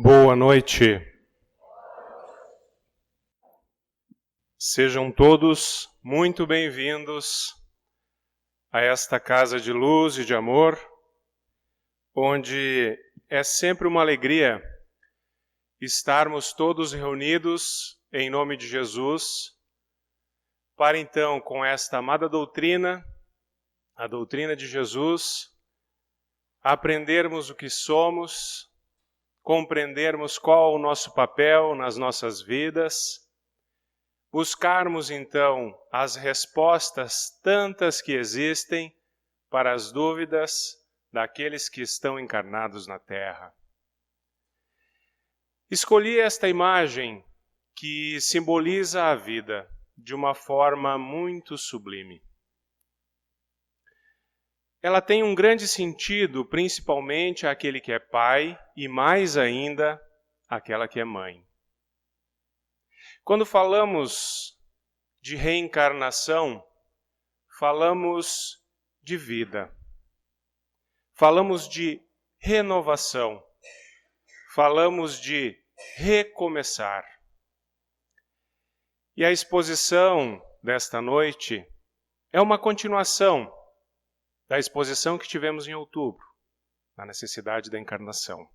Boa noite. Sejam todos muito bem-vindos a esta casa de luz e de amor, onde é sempre uma alegria estarmos todos reunidos em nome de Jesus, para então, com esta amada doutrina, a doutrina de Jesus, aprendermos o que somos, compreendermos qual o nosso papel nas nossas vidas, buscarmos então as respostas tantas que existem para as dúvidas daqueles que estão encarnados na Terra. Escolhi esta imagem que simboliza a vida de uma forma muito sublime. Ela tem um grande sentido, principalmente àquele que é pai e mais ainda àquela que é mãe. Quando falamos de reencarnação, falamos de vida, falamos de renovação, falamos de recomeçar. E a exposição desta noite é uma continuação da exposição que tivemos em outubro, na necessidade da encarnação.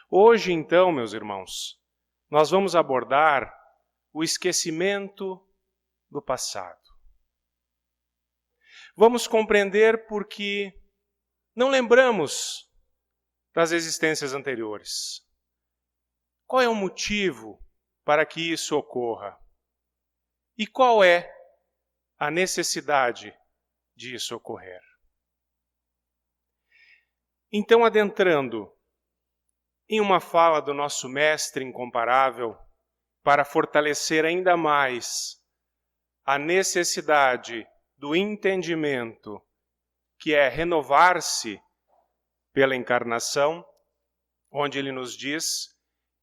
Hoje, então, meus irmãos, nós vamos abordar o esquecimento do passado. Vamos compreender porque não lembramos das existências anteriores. Qual é o motivo para que isso ocorra? E qual é a necessidade de isso ocorrer? Então, adentrando em uma fala do nosso mestre incomparável, para fortalecer ainda mais a necessidade do entendimento, que é renovar-se pela encarnação, onde ele nos diz,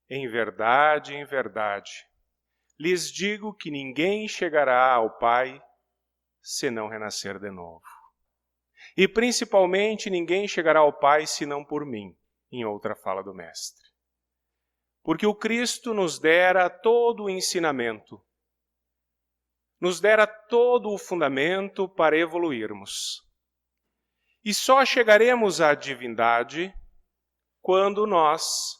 em verdade, lhes digo que ninguém chegará ao Pai senão renascer de novo. E principalmente ninguém chegará ao Pai senão por mim, em outra fala do mestre. Porque o Cristo nos dera todo o ensinamento, nos dera todo o fundamento para evoluirmos. E só chegaremos à divindade quando nós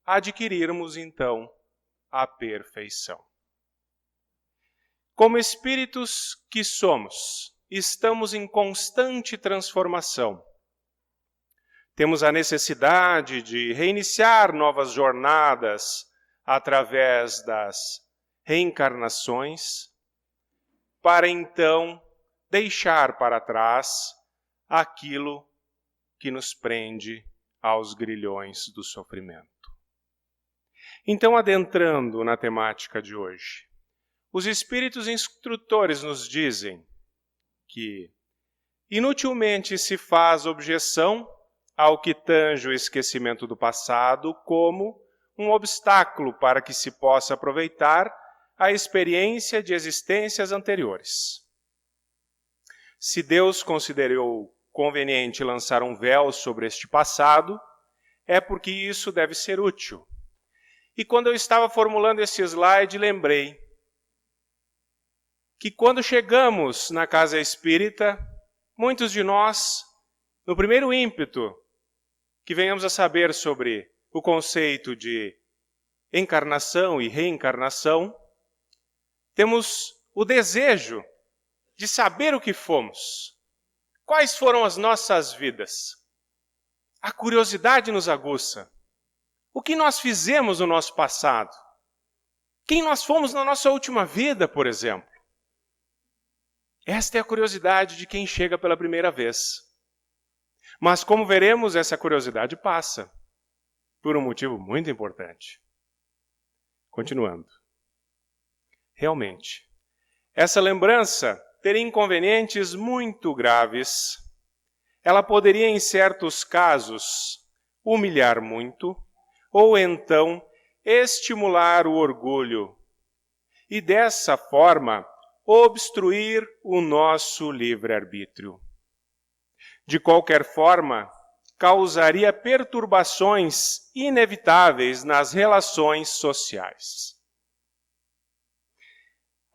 adquirirmos, então, a perfeição. Como espíritos que somos, estamos em constante transformação. Temos a necessidade de reiniciar novas jornadas através das reencarnações, para então deixar para trás aquilo que nos prende aos grilhões do sofrimento. Então, adentrando na temática de hoje, os espíritos instrutores nos dizem que inutilmente se faz objeção ao que tange o esquecimento do passado como um obstáculo para que se possa aproveitar a experiência de existências anteriores. Se Deus considerou conveniente lançar um véu sobre este passado, é porque isso deve ser útil. E quando eu estava formulando esse slide, lembrei que quando chegamos na casa espírita, muitos de nós, no primeiro ímpeto, que venhamos a saber sobre o conceito de encarnação e reencarnação, temos o desejo de saber o que fomos, quais foram as nossas vidas. A curiosidade nos aguça. O que nós fizemos no nosso passado? Quem nós fomos na nossa última vida, por exemplo? Esta é a curiosidade de quem chega pela primeira vez. Mas, como veremos, essa curiosidade passa, por um motivo muito importante. Continuando. Realmente, essa lembrança teria inconvenientes muito graves. Ela poderia, em certos casos, humilhar muito, ou então estimular o orgulho, e dessa forma obstruir o nosso livre-arbítrio. De qualquer forma, causaria perturbações inevitáveis nas relações sociais.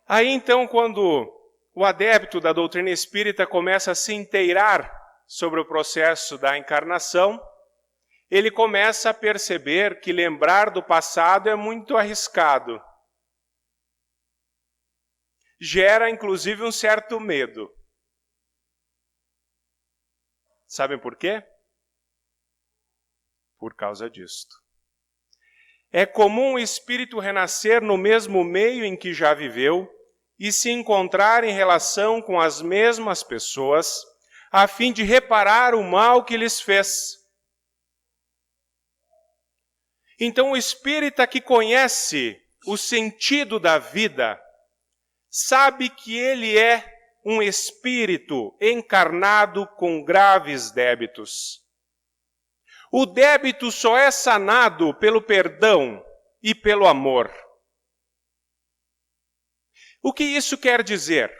Aí então, quando o adepto da doutrina espírita começa a se inteirar sobre o processo da encarnação, ele começa a perceber que lembrar do passado é muito arriscado. Gera, inclusive, um certo medo. Sabem por quê? Por causa disto. É comum o espírito renascer no mesmo meio em que já viveu e se encontrar em relação com as mesmas pessoas, a fim de reparar o mal que lhes fez. Então, o espírita que conhece o sentido da vida, sabe que ele é um espírito encarnado com graves débitos. O débito só é sanado pelo perdão e pelo amor. O que isso quer dizer?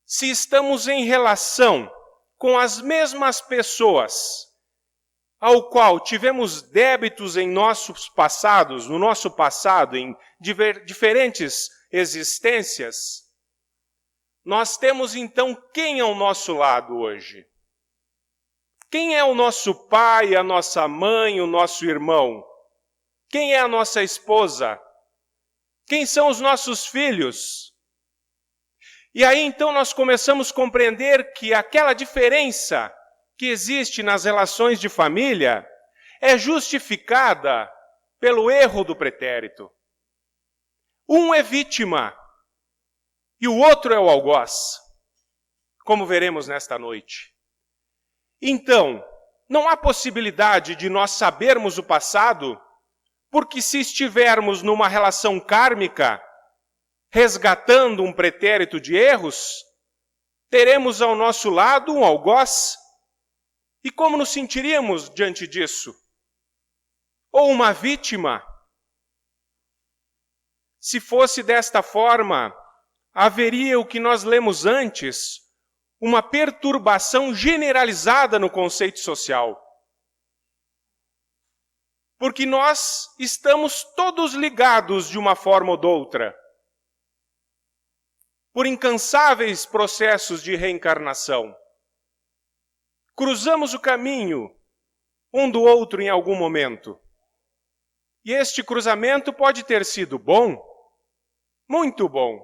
Se estamos em relação com as mesmas pessoas, ao qual tivemos débitos em nossos passados, no nosso passado, em diferentes existências, nós temos então quem ao nosso lado hoje? Quem é o nosso pai, a nossa mãe, o nosso irmão? Quem é a nossa esposa? Quem são os nossos filhos? E aí então nós começamos a compreender que aquela diferença que existe nas relações de família é justificada pelo erro do pretérito. Um é vítima e o outro é o algoz, como veremos nesta noite. Então, não há possibilidade de nós sabermos o passado, porque se estivermos numa relação kármica, resgatando um pretérito de erros, teremos ao nosso lado um algoz. E como nos sentiríamos diante disso? Ou uma vítima? Se fosse desta forma, haveria o que nós lemos antes, uma perturbação generalizada no conceito social. Porque nós estamos todos ligados de uma forma ou de outra, por incansáveis processos de reencarnação. Cruzamos o caminho um do outro em algum momento. E este cruzamento pode ter sido bom, muito bom,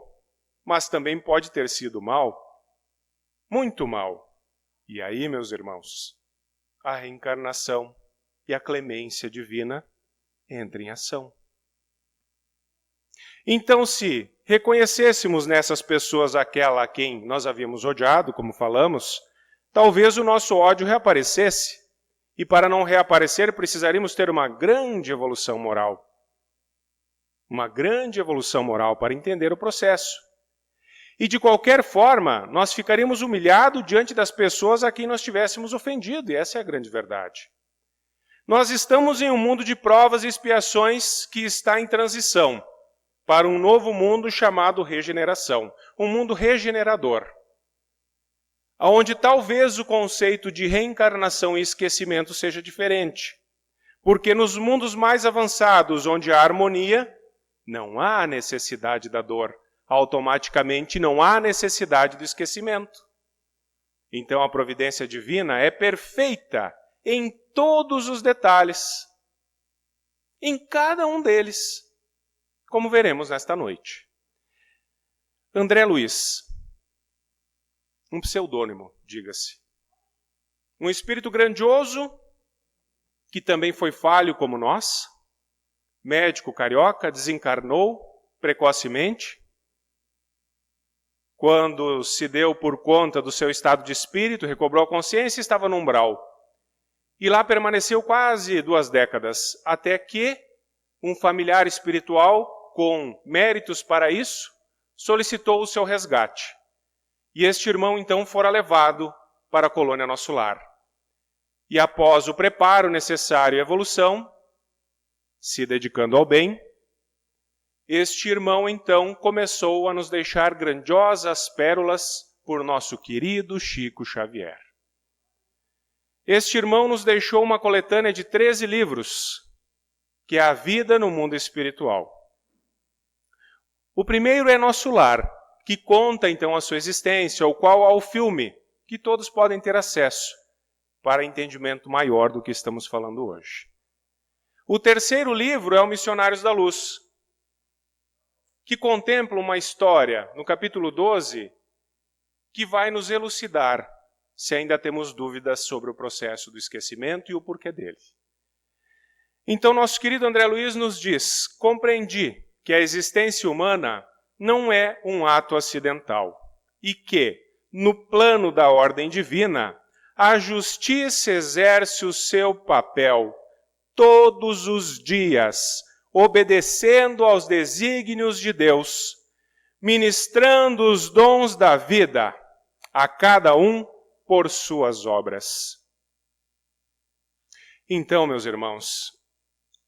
mas também pode ter sido mal, muito mal. E aí, meus irmãos, a reencarnação e a clemência divina entram em ação. Então, se reconhecêssemos nessas pessoas aquela a quem nós havíamos odiado, como falamos, talvez o nosso ódio reaparecesse. E para não reaparecer, precisaríamos ter uma grande evolução moral. Uma grande evolução moral para entender o processo. E de qualquer forma, nós ficaríamos humilhados diante das pessoas a quem nós tivéssemos ofendido, e essa é a grande verdade. Nós estamos em um mundo de provas e expiações que está em transição para um novo mundo chamado regeneração, um mundo regenerador, onde talvez o conceito de reencarnação e esquecimento seja diferente, porque nos mundos mais avançados, onde há harmonia, não há necessidade da dor, automaticamente não há necessidade do esquecimento. Então a providência divina é perfeita em todos os detalhes, em cada um deles, como veremos nesta noite. André Luiz, um pseudônimo, diga-se. Um espírito grandioso, que também foi falho como nós, médico carioca, desencarnou precocemente, quando se deu por conta do seu estado de espírito, recobrou a consciência e estava no umbral. E lá permaneceu quase 2 décadas, até que um familiar espiritual com méritos para isso solicitou o seu resgate. E este irmão então fora levado para a colônia Nosso Lar. E após o preparo necessário à evolução, se dedicando ao bem, este irmão então começou a nos deixar grandiosas pérolas por nosso querido Chico Xavier. este irmão nos deixou uma coletânea de 13 livros, que é a vida no mundo espiritual. O primeiro é Nosso Lar, que conta então a sua existência, o qual há o filme, que todos podem ter acesso, para entendimento maior do que estamos falando hoje. O terceiro livro é o Missionários da Luz, que contempla uma história, no capítulo 12, que vai nos elucidar se ainda temos dúvidas sobre o processo do esquecimento e o porquê dele. Então, nosso querido André Luiz nos diz: compreendi que a existência humana não é um ato acidental e que, no plano da ordem divina, a justiça exerce o seu papel todos os dias, obedecendo aos desígnios de Deus, ministrando os dons da vida a cada um por suas obras. Então, meus irmãos,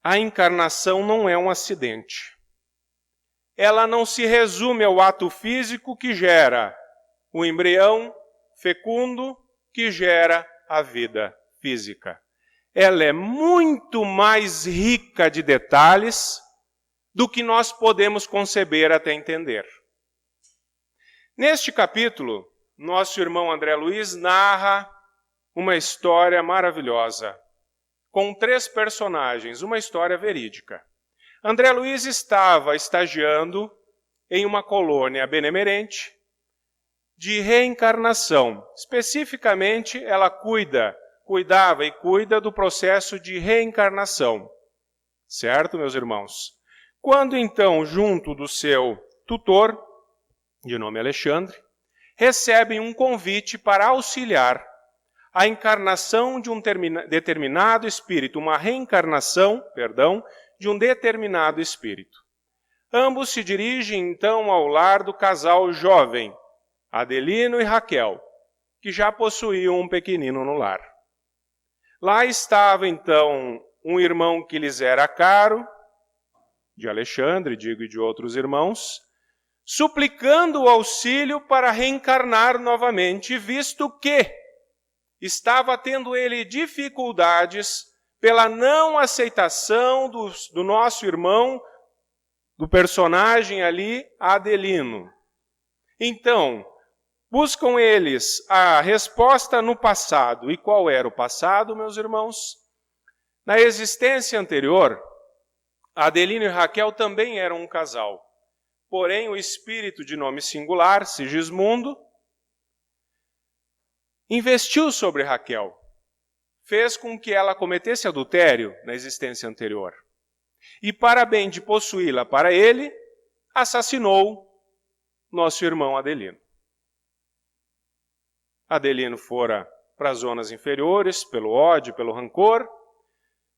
a encarnação não é um acidente. Ela não se resume ao ato físico que gera o embrião fecundo, que gera a vida física. Ela é muito mais rica de detalhes do que nós podemos conceber até entender. Neste capítulo, nosso irmão André Luiz narra uma história maravilhosa, com 3 personagens, uma história verídica. André Luiz estava estagiando em uma colônia benemerente de reencarnação. Especificamente, ela cuidava e cuida do processo de reencarnação. Certo, meus irmãos? Quando então, junto do seu tutor, de nome Alexandre, recebem um convite para auxiliar a encarnação de um determinado espírito, uma reencarnação, de um determinado espírito. Ambos se dirigem então ao lar do casal jovem, Adelino e Raquel, que já possuíam um pequenino no lar. Lá estava então um irmão que lhes era caro, de Alexandre, digo, e de outros irmãos, suplicando o auxílio para reencarnar novamente, visto que estava tendo ele dificuldades pela não aceitação do nosso irmão, do personagem ali, Adelino. Então, buscam eles a resposta no passado. E qual era o passado, meus irmãos? Na existência anterior, Adelino e Raquel também eram um casal. Porém, o espírito de nome singular, Sigismundo, investiu sobre Raquel, fez com que ela cometesse adultério na existência anterior. E para bem de possuí-la para ele, assassinou nosso irmão Adelino. Adelino fora para as zonas inferiores, pelo ódio, pelo rancor.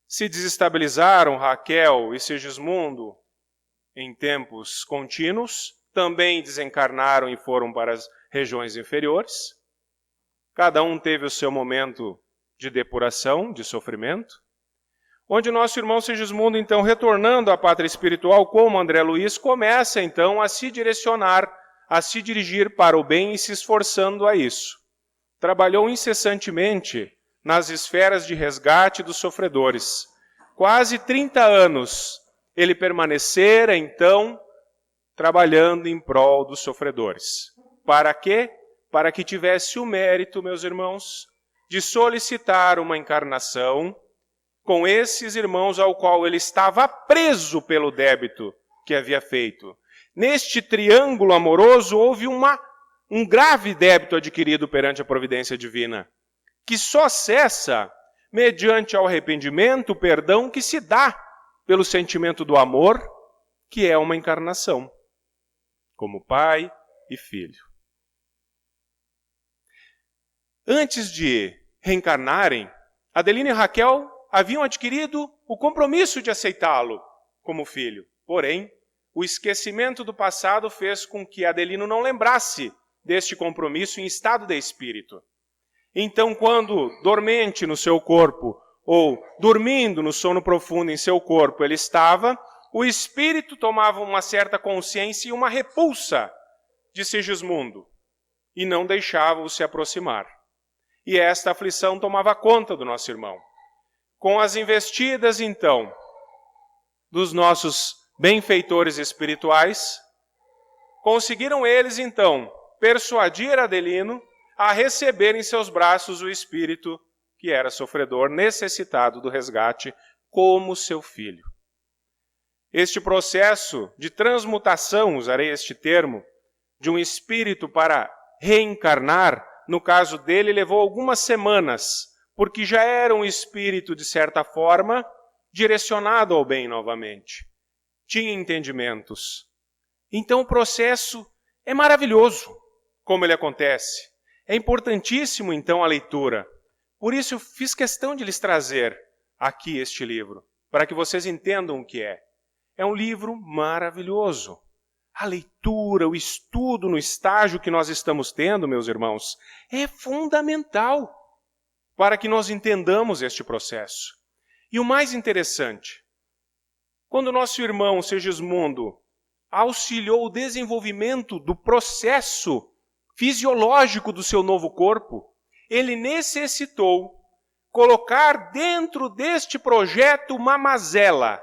Se desestabilizaram Raquel e Sigismundo em tempos contínuos. Também desencarnaram e foram para as regiões inferiores. Cada um teve o seu momento de depuração, de sofrimento. Onde nosso irmão Sigismundo, então, retornando à pátria espiritual, como André Luiz, começa, então, a se direcionar, a se dirigir para o bem e se esforçando a isso. Trabalhou incessantemente nas esferas de resgate dos sofredores. Quase 30 anos ele permanecera, então, trabalhando em prol dos sofredores. Para quê? Para que tivesse o mérito, meus irmãos, de solicitar uma encarnação com esses irmãos ao qual ele estava preso pelo débito que havia feito. Neste triângulo amoroso houve um grave débito adquirido perante a providência divina, que só cessa mediante ao arrependimento, o perdão que se dá pelo sentimento do amor, que é uma encarnação, como pai e filho. Antes de reencarnarem, Adelino e Raquel haviam adquirido o compromisso de aceitá-lo como filho. Porém, o esquecimento do passado fez com que Adelino não lembrasse deste compromisso em estado de espírito. Então, quando dormente no seu corpo, ou dormindo no sono profundo em seu corpo ele estava, o espírito tomava uma certa consciência e uma repulsa de Sigismundo, e não deixava-o se aproximar. E esta aflição tomava conta do nosso irmão. Com as investidas, então, dos nossos benfeitores espirituais, conseguiram eles, então, persuadir Adelino a receber em seus braços o espírito que era sofredor, necessitado do resgate, como seu filho. Este processo de transmutação, usarei este termo, de um espírito para reencarnar, no caso dele, levou algumas semanas, porque já era um espírito, de certa forma, direcionado ao bem novamente. Tinha entendimentos. Então o processo é maravilhoso, como ele acontece. É importantíssimo, então, a leitura. Por isso eu fiz questão de lhes trazer aqui este livro, para que vocês entendam o que é. É um livro maravilhoso. A leitura, o estudo no estágio que nós estamos tendo, meus irmãos, é fundamental para que nós entendamos este processo. E o mais interessante, quando nosso irmão Segismundo auxiliou o desenvolvimento do processo fisiológico do seu novo corpo, ele necessitou colocar dentro deste projeto uma mazela,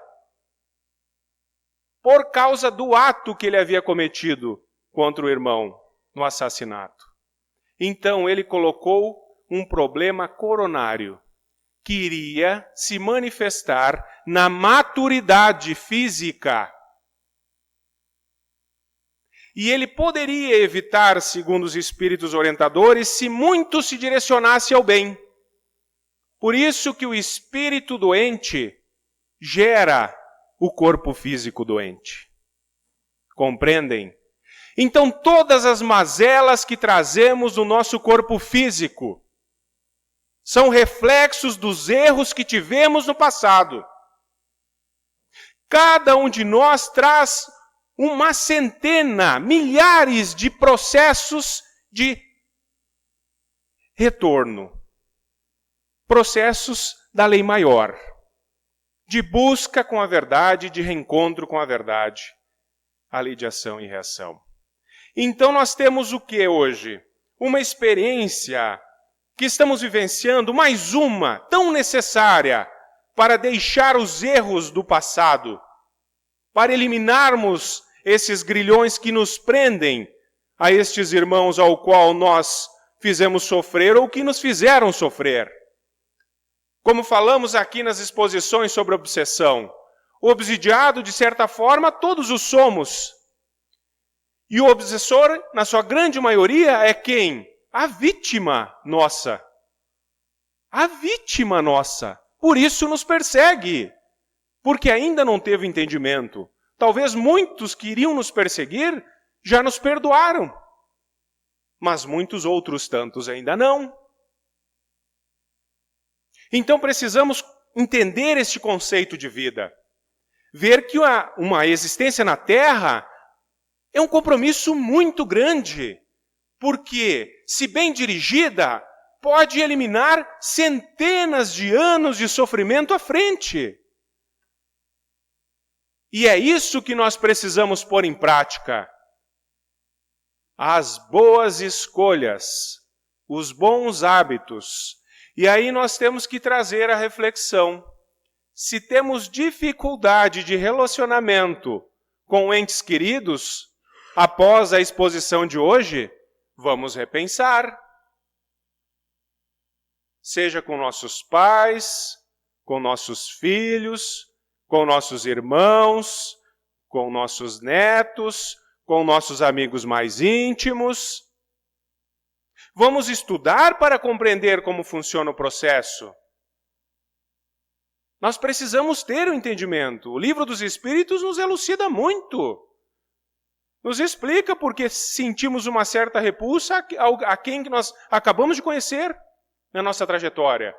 por causa do ato que ele havia cometido contra o irmão no assassinato. Então ele colocou um problema coronário, que iria se manifestar na maturidade física. E ele poderia evitar, segundo os espíritos orientadores, se muito se direcionasse ao bem. Por isso que o espírito doente gera o corpo físico doente. Compreendem? Então todas as mazelas que trazemos no nosso corpo físico são reflexos dos erros que tivemos no passado. Cada um de nós traz uma centena, milhares de processos de retorno. Processos da lei maior, de busca com a verdade, de reencontro com a verdade, a lei de ação e reação. Então nós temos o que hoje? Uma experiência que estamos vivenciando, mais uma, tão necessária para deixar os erros do passado, para eliminarmos esses grilhões que nos prendem a estes irmãos ao qual nós fizemos sofrer ou que nos fizeram sofrer. Como falamos aqui nas exposições sobre obsessão, o obsidiado, de certa forma, todos os somos. E o obsessor, na sua grande maioria, é quem? A vítima nossa. A vítima nossa. Por isso nos persegue. Porque ainda não teve entendimento. Talvez muitos que iriam nos perseguir já nos perdoaram. Mas muitos outros tantos ainda não. Então precisamos entender este conceito de vida. Ver que uma existência na Terra é um compromisso muito grande. Porque, se bem dirigida, pode eliminar centenas de anos de sofrimento à frente. E é isso que nós precisamos pôr em prática. As boas escolhas, os bons hábitos. E aí nós temos que trazer a reflexão. Se temos dificuldade de relacionamento com entes queridos, após a exposição de hoje, vamos repensar. Seja com nossos pais, com nossos filhos, com nossos irmãos, com nossos netos, com nossos amigos mais íntimos. Vamos estudar para compreender como funciona o processo. Nós precisamos ter o entendimento. O Livro dos Espíritos nos elucida muito. Nos explica porque sentimos uma certa repulsa a quem nós acabamos de conhecer na nossa trajetória.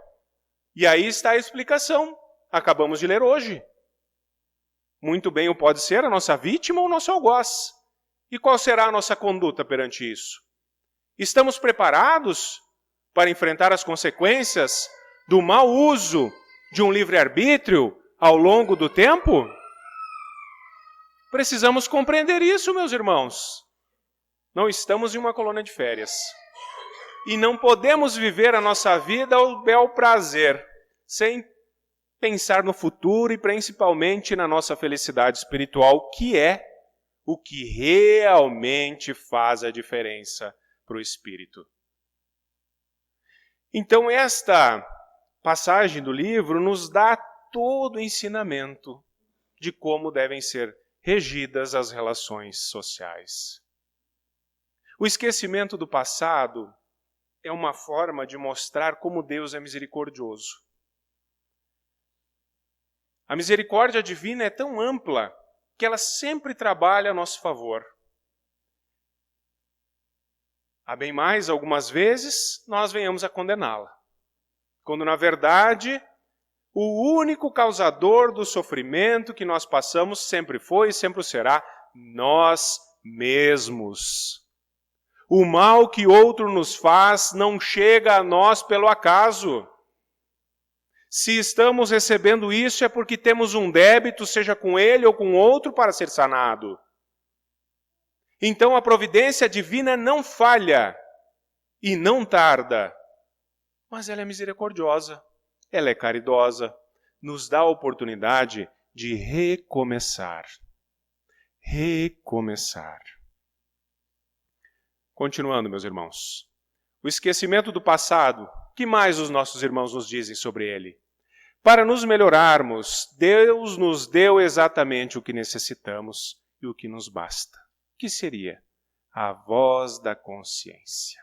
E aí está a explicação. Acabamos de ler hoje. Muito bem, pode ser a nossa vítima ou o nosso algoz. E qual será a nossa conduta perante isso? Estamos preparados para enfrentar as consequências do mau uso de um livre-arbítrio ao longo do tempo? Precisamos compreender isso, meus irmãos. Não estamos em uma colônia de férias. E não podemos viver a nossa vida ao bel prazer, sem pensar no futuro e principalmente na nossa felicidade espiritual, que é o que realmente faz a diferença para o espírito. Então esta passagem do livro nos dá todo o ensinamento de como devem ser regidas as relações sociais. O esquecimento do passado é uma forma de mostrar como Deus é misericordioso. A misericórdia divina é tão ampla que ela sempre trabalha a nosso favor. A bem mais, algumas vezes, nós venhamos a condená-la. Quando, na verdade, o único causador do sofrimento que nós passamos sempre foi e sempre será nós mesmos. O mal que outro nos faz não chega a nós pelo acaso. Se estamos recebendo isso é porque temos um débito, seja com ele ou com outro, para ser sanado. Então a providência divina não falha e não tarda, mas ela é misericordiosa, ela é caridosa, nos dá a oportunidade de recomeçar. Recomeçar. Continuando, meus irmãos. O esquecimento do passado, que mais os nossos irmãos nos dizem sobre ele? Para nos melhorarmos, Deus nos deu exatamente o que necessitamos e o que nos basta. Que seria a voz da consciência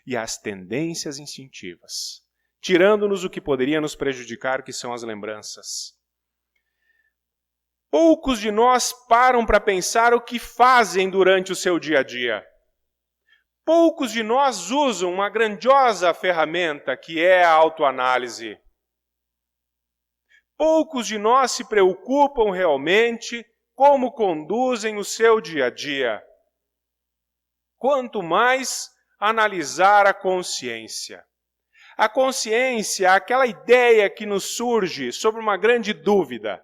e as tendências instintivas, tirando-nos o que poderia nos prejudicar, que são as lembranças. Poucos de nós param para pensar o que fazem durante o seu dia a dia. Poucos de nós usam uma grandiosa ferramenta que é a autoanálise. Poucos de nós se preocupam realmente como conduzem o seu dia a dia. Quanto mais analisar a consciência. A consciência é aquela ideia que nos surge sobre uma grande dúvida.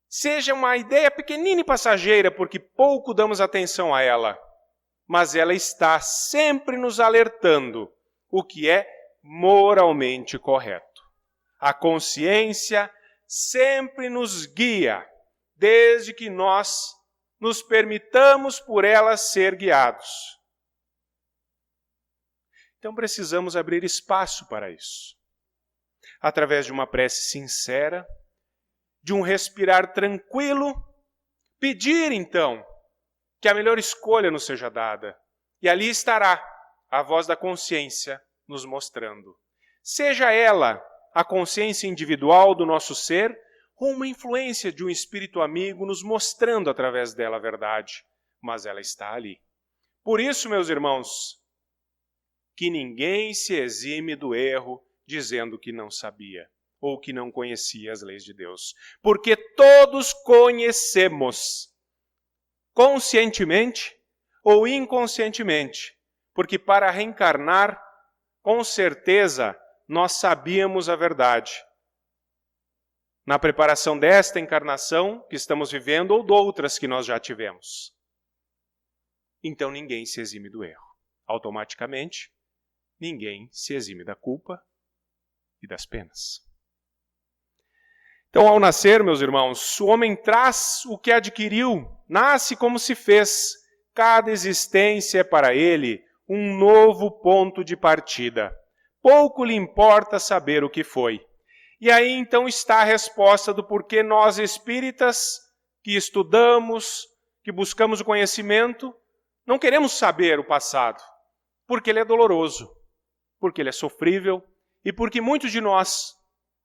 Seja uma ideia pequenina e passageira, porque pouco damos atenção a ela. Mas ela está sempre nos alertando o que é moralmente correto. A consciência sempre nos guia, desde que nós nos permitamos por ela ser guiados. Então precisamos abrir espaço para isso. Através de uma prece sincera, de um respirar tranquilo, pedir então que a melhor escolha nos seja dada. E ali estará a voz da consciência nos mostrando. Seja ela a consciência individual do nosso ser, ou uma influência de um espírito amigo nos mostrando através dela a verdade. Mas ela está ali. Por isso, meus irmãos, que ninguém se exime do erro dizendo que não sabia ou que não conhecia as leis de Deus. Porque todos conhecemos, conscientemente ou inconscientemente. Porque para reencarnar, com certeza, nós sabíamos a verdade. Na preparação desta encarnação que estamos vivendo ou de outras que nós já tivemos. Então ninguém se exime do erro. Automaticamente, ninguém se exime da culpa e das penas. Então, ao nascer, meus irmãos, o homem traz o que adquiriu, nasce como se fez. Cada existência é para ele um novo ponto de partida. Pouco lhe importa saber o que foi. E aí então está a resposta do porquê nós espíritas, que estudamos, que buscamos o conhecimento, não queremos saber o passado. Porque ele é doloroso, porque ele é sofrível e porque muitos de nós,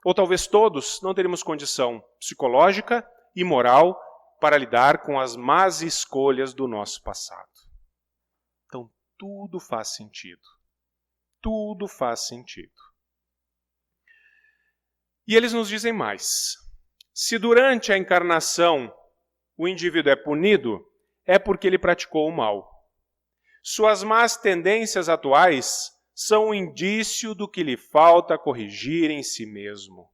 ou talvez todos, não teremos condição psicológica e moral para lidar com as más escolhas do nosso passado. Então, tudo faz sentido. Tudo faz sentido. E eles nos dizem mais. Se durante a encarnação o indivíduo é punido, é porque ele praticou o mal. Suas más tendências atuais são um indício do que lhe falta corrigir em si mesmo.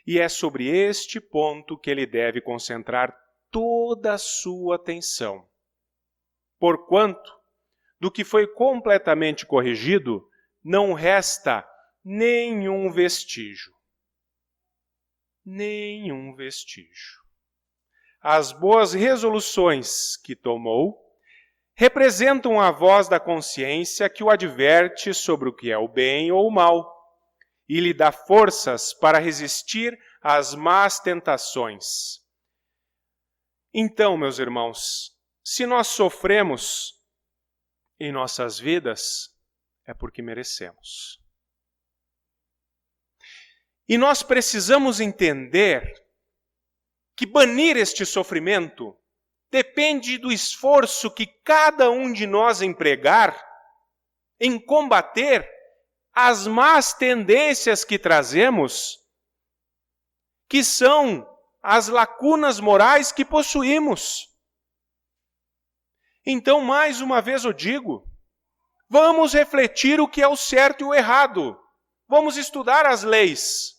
E é sobre este ponto que ele deve concentrar toda a sua atenção. Porquanto, do que foi completamente corrigido, não resta nenhum vestígio. Nenhum vestígio. As boas resoluções que tomou representam a voz da consciência que o adverte sobre o que é o bem ou o mal e lhe dá forças para resistir às más tentações. Então, meus irmãos, se nós sofremos em nossas vidas, é porque merecemos. E nós precisamos entender que banir este sofrimento depende do esforço que cada um de nós empregar em combater as más tendências que trazemos, que são as lacunas morais que possuímos. Então, mais uma vez eu digo, vamos refletir o que é o certo e o errado. Vamos estudar as leis.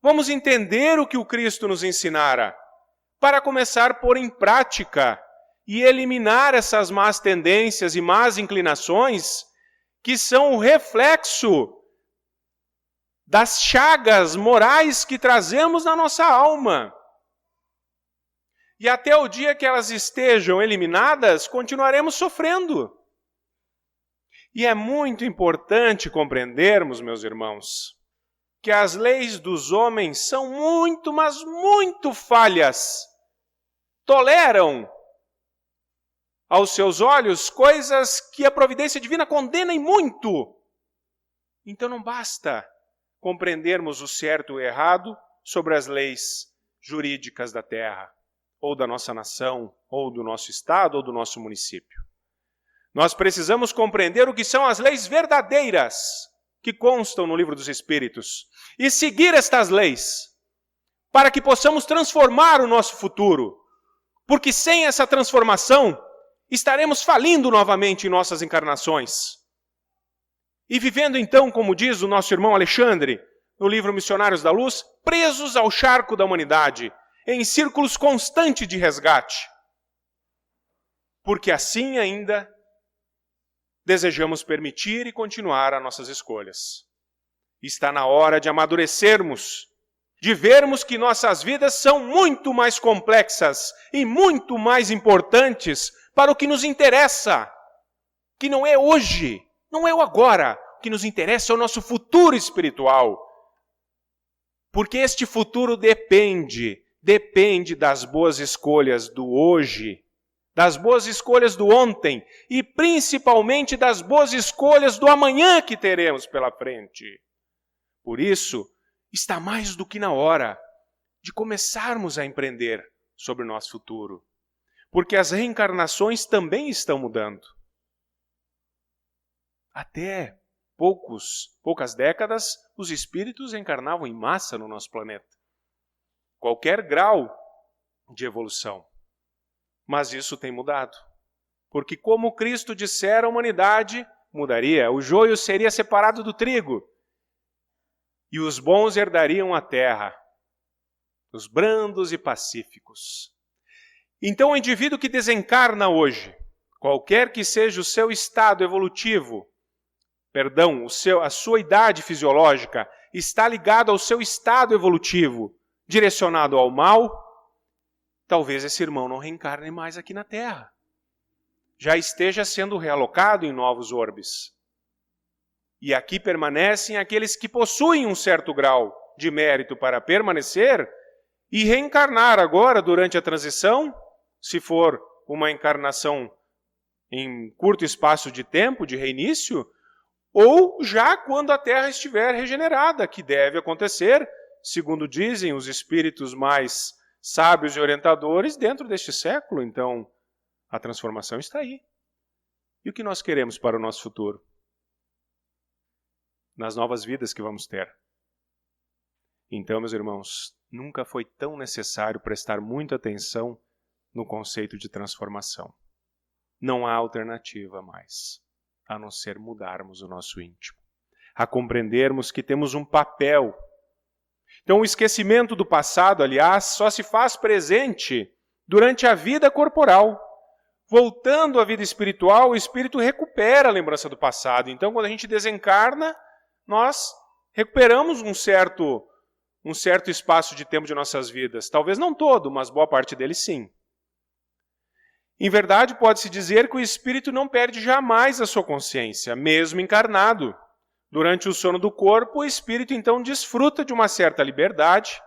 Vamos entender o que o Cristo nos ensinara, para começar a pôr em prática e eliminar essas más tendências e más inclinações que são o reflexo das chagas morais que trazemos na nossa alma. E até o dia que elas estejam eliminadas, continuaremos sofrendo. E é muito importante compreendermos, meus irmãos, que as leis dos homens são muito, mas muito falhas. Toleram aos seus olhos coisas que a providência divina condena em muito. Então não basta compreendermos o certo e o errado sobre as leis jurídicas da terra, ou da nossa nação, ou do nosso estado, ou do nosso município. Nós precisamos compreender o que são as leis verdadeiras que constam no Livro dos Espíritos e seguir estas leis para que possamos transformar o nosso futuro, porque sem essa transformação estaremos falindo novamente em nossas encarnações. E vivendo então, como diz o nosso irmão Alexandre, no livro Missionários da Luz, presos ao charco da humanidade, em círculos constantes de resgate. Porque assim ainda desejamos permitir e continuar as nossas escolhas. Está na hora de amadurecermos, de vermos que nossas vidas são muito mais complexas e muito mais importantes para o que nos interessa, que não é hoje, não é o agora. O que nos interessa é o nosso futuro espiritual. Porque este futuro depende das boas escolhas do hoje, das boas escolhas do ontem e principalmente das boas escolhas do amanhã que teremos pela frente. Por isso, está mais do que na hora de começarmos a empreender sobre o nosso futuro. Porque as reencarnações também estão mudando. Até poucas décadas, os espíritos encarnavam em massa no nosso planeta. Qualquer grau de evolução. Mas isso tem mudado. Porque como Cristo dissera, a humanidade mudaria. O joio seria separado do trigo. E os bons herdariam a terra. Os brandos e pacíficos. Então o indivíduo que desencarna hoje, qualquer que seja o seu estado evolutivo, a sua idade fisiológica, está ligado ao seu estado evolutivo, direcionado ao mal, talvez esse irmão não reencarne mais aqui na Terra. Já esteja sendo realocado em novos orbes. E aqui permanecem aqueles que possuem um certo grau de mérito para permanecer e reencarnar agora durante a transição, se for uma encarnação em curto espaço de tempo, de reinício, ou já quando a Terra estiver regenerada, que deve acontecer, segundo dizem os espíritos mais sábios e orientadores, dentro deste século. Então, a transformação está aí. E o que nós queremos para o nosso futuro? Nas novas vidas que vamos ter. Então, meus irmãos, nunca foi tão necessário prestar muita atenção no conceito de transformação. Não há alternativa mais, a não ser mudarmos o nosso íntimo, a compreendermos que temos um papel. Então o esquecimento do passado, aliás, só se faz presente durante a vida corporal. voltando à vida espiritual, o espírito recupera a lembrança do passado. Então, quando a gente desencarna, nós recuperamos um certo espaço de tempo de nossas vidas. Talvez não todo, mas boa parte dele sim. Em verdade, pode-se dizer que o espírito não perde jamais a sua consciência, mesmo encarnado. Durante o sono do corpo, o espírito então desfruta de uma certa liberdade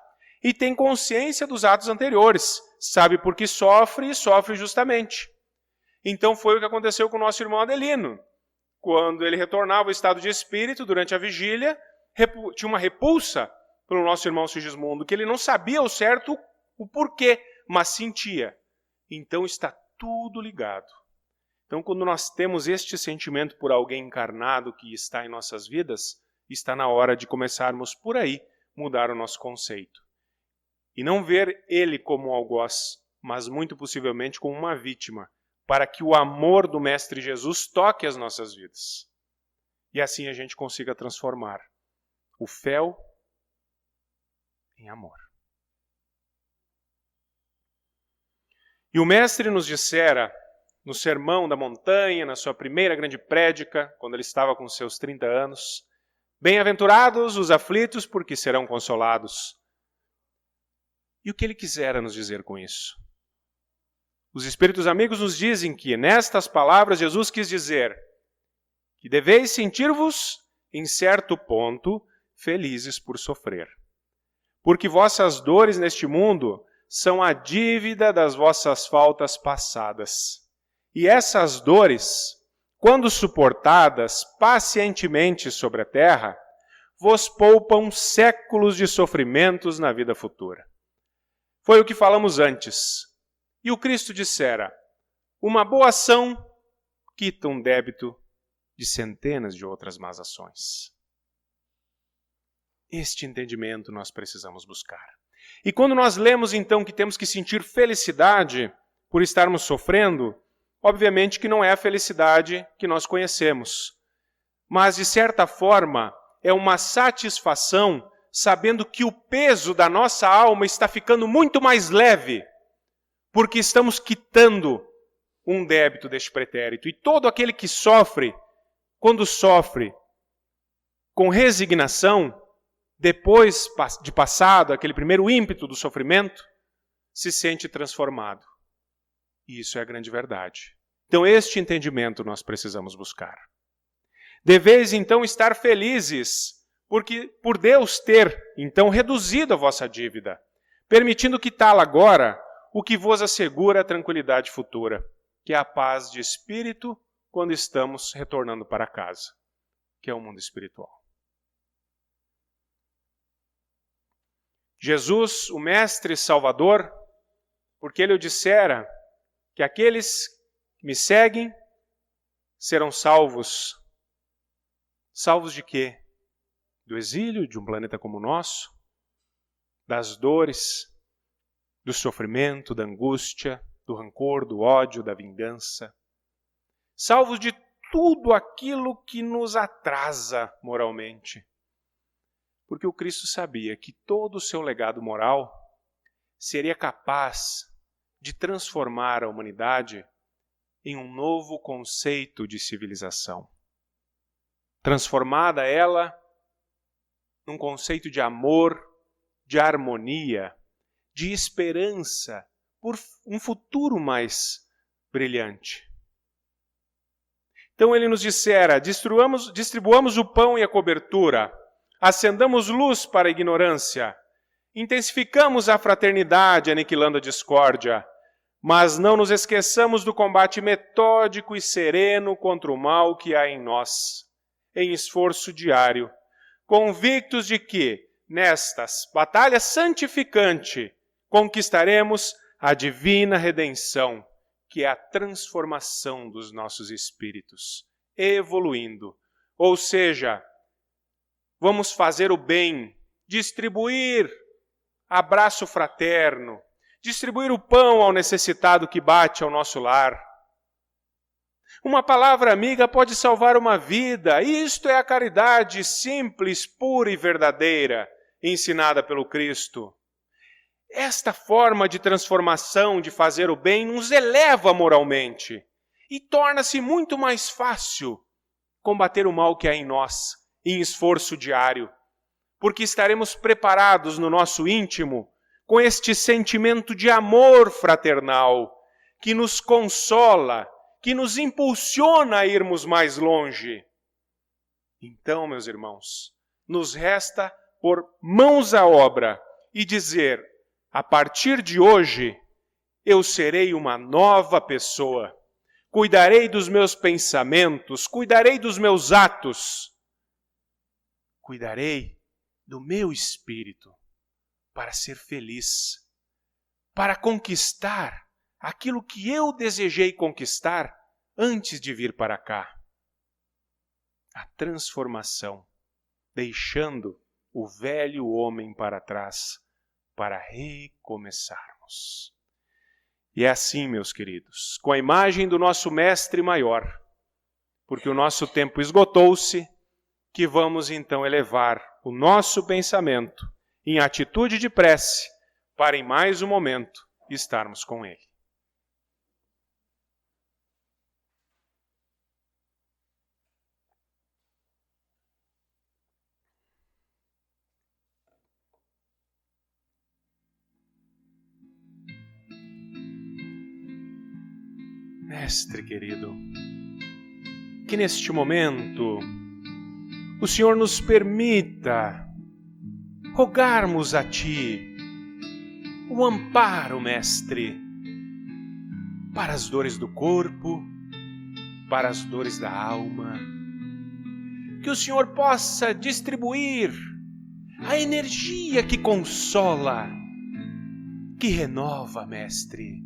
e tem consciência dos atos anteriores, sabe por que sofre e sofre justamente. Então foi o que aconteceu com o nosso irmão Adelino. Quando ele retornava ao estado de espírito durante a vigília, tinha uma repulsa pelo nosso irmão Sigismundo, que ele não sabia ao certo o porquê, mas sentia. Então está tudo ligado. Então, quando nós temos este sentimento por alguém encarnado que está em nossas vidas, está na hora de começarmos por aí mudar o nosso conceito. E não ver ele como um algoz, mas muito possivelmente como uma vítima, para que o amor do Mestre Jesus toque as nossas vidas. E assim a gente consiga transformar o fel em amor. E o Mestre nos dissera, no Sermão da Montanha, na sua primeira grande prédica, quando ele estava com seus 30 anos, bem-aventurados os aflitos, porque serão consolados. E o que ele quisera nos dizer com isso? Os Espíritos Amigos nos dizem que, nestas palavras, Jesus quis dizer que deveis sentir-vos, em certo ponto, felizes por sofrer. Porque vossas dores neste mundo são a dívida das vossas faltas passadas. E essas dores, quando suportadas pacientemente sobre a terra, vos poupam séculos de sofrimentos na vida futura. Foi o que falamos antes. E o Cristo dissera, uma boa ação quita um débito de centenas de outras más ações. Este entendimento nós precisamos buscar. E quando nós lemos então que temos que sentir felicidade por estarmos sofrendo, obviamente que não é a felicidade que nós conhecemos. Mas, de certa forma, é uma satisfação sabendo que o peso da nossa alma está ficando muito mais leve, porque estamos quitando um débito deste pretérito. E todo aquele que sofre, quando sofre com resignação, depois de passado aquele primeiro ímpeto do sofrimento, se sente transformado. E isso é a grande verdade. Então este entendimento nós precisamos buscar. Deveis então estar felizes, porque por Deus ter então reduzido a vossa dívida, permitindo quitá-la agora, o que vos assegura a tranquilidade futura, que é a paz de espírito quando estamos retornando para casa, que é o mundo espiritual. Jesus, o Mestre Salvador, porque ele o dissera que aqueles que me seguem serão salvos. Salvos de quê? Do exílio de um planeta como o nosso, das dores, do sofrimento, da angústia, do rancor, do ódio, da vingança. Salvos de tudo aquilo que nos atrasa moralmente. Porque o Cristo sabia que todo o seu legado moral seria capaz de transformar a humanidade em um novo conceito de civilização. Transformada ela num conceito de amor, de harmonia, de esperança por um futuro mais brilhante. Então ele nos dissera, distribuamos o pão e a cobertura, acendamos luz para a ignorância, intensificamos a fraternidade, aniquilando a discórdia, mas não nos esqueçamos do combate metódico e sereno contra o mal que há em nós, em esforço diário, convictos de que, nestas batalhas santificante, conquistaremos a divina redenção, que é a transformação dos nossos espíritos, evoluindo. Ou seja, vamos fazer o bem, distribuir abraço fraterno, distribuir o pão ao necessitado que bate ao nosso lar. Uma palavra amiga pode salvar uma vida. Isto é a caridade simples, pura e verdadeira, ensinada pelo Cristo. esta forma de transformação, de fazer o bem, nos eleva moralmente e torna-se muito mais fácil combater o mal que há em nós, em esforço diário, porque estaremos preparados no nosso íntimo com este sentimento de amor fraternal que nos consola, que nos impulsiona a irmos mais longe. Então, meus irmãos, nos resta pôr mãos à obra e dizer: a partir de hoje, eu serei uma nova pessoa. Cuidarei dos meus pensamentos, cuidarei dos meus atos, cuidarei do meu espírito para ser feliz, para conquistar aquilo que eu desejei conquistar antes de vir para cá. A transformação, deixando o velho homem para trás, para recomeçarmos. E é assim, meus queridos, com a imagem do nosso Mestre Maior, porque o nosso tempo esgotou-se, que vamos então elevar o nosso pensamento em atitude de prece, para em mais um momento estarmos com Ele. Mestre querido, que neste momento o Senhor nos permita rogarmos a Ti o amparo, Mestre, para as dores do corpo, para as dores da alma. Que o Senhor possa distribuir a energia que consola, que renova, Mestre.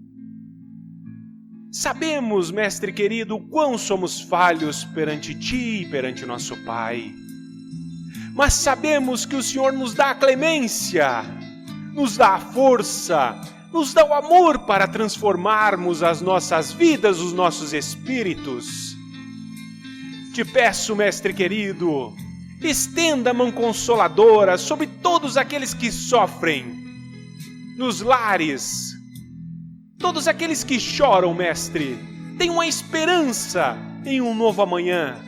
Sabemos, Mestre querido, o quão somos falhos perante Ti e perante nosso Pai. Mas sabemos que o Senhor nos dá a clemência, nos dá a força, nos dá o amor para transformarmos as nossas vidas, os nossos espíritos. Te peço, Mestre querido, estenda a mão consoladora sobre todos aqueles que sofrem, nos lares. Todos aqueles que choram, Mestre, têm uma esperança em um novo amanhã.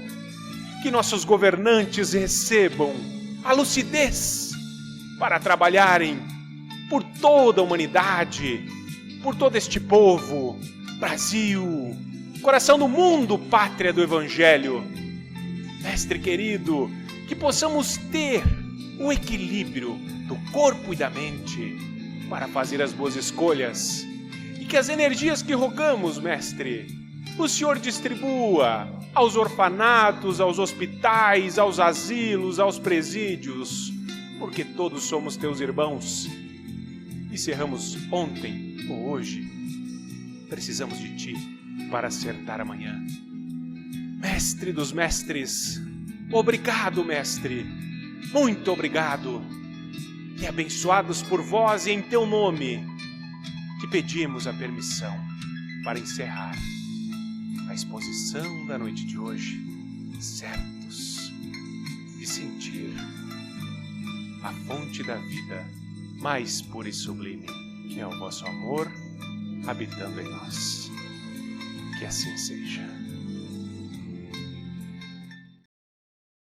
Que nossos governantes recebam a lucidez para trabalharem por toda a humanidade, por todo este povo, Brasil, coração do mundo, pátria do Evangelho. Mestre querido, que possamos ter o equilíbrio do corpo e da mente para fazer as boas escolhas. E que as energias que rogamos, Mestre, o Senhor distribua aos orfanatos, aos hospitais, aos asilos, aos presídios, porque todos somos Teus irmãos. E se erramos ontem ou hoje, precisamos de Ti para acertar amanhã. Mestre dos mestres, obrigado, Mestre, muito obrigado. E abençoados por Vós e em Teu nome, te pedimos a permissão para encerrar a exposição da noite de hoje, certos de sentir a fonte da vida mais pura e sublime, que é o vosso amor habitando em nós. Que assim seja.